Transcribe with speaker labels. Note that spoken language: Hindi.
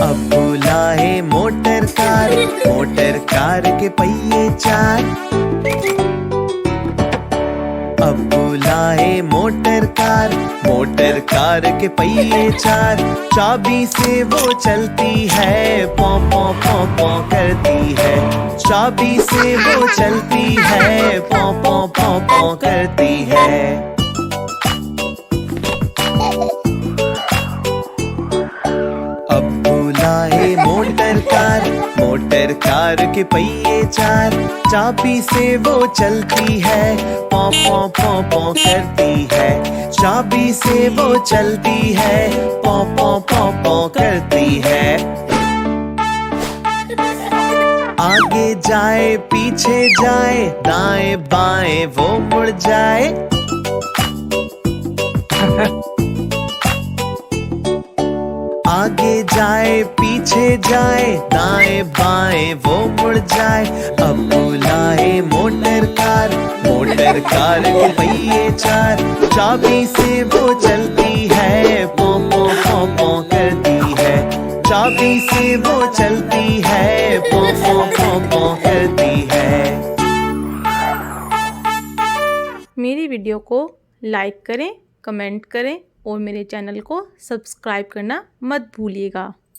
Speaker 1: अब्बू लाए मोटर कार के पहिए चार। अब्बू लाए मोटर कार के पहिए चार। चाबी से वो चलती है, पौ पौ पौ पौ करती है। चाबी से वो चलती है, पौ पौ पौ पौ करती है। अब्बू लाए मोटर कार के पहिए चार। चाबी से वो चलती है, पौ पौ पौ पौ करती है। चाबी से वो चलती है, पौ पौ पौ पौ करती है। आगे जाए पीछे जाए, दाएं बाएं वो मुड़ जाए। आगे जाए पीछे जाए, दाएं बाएं वो मुड़ जाए। अब्बू लाए मोटर कार के पहिए चार। चाबी से वो चलती है, पौ पौ पौ पौ करती है। चाबी से वो चलती है, पौ पौ पौ पौ करती है।
Speaker 2: मेरी वीडियो को लाइक करें, कमेंट करें और मेरे चैनल को सब्सक्राइब करना मत भूलिएगा।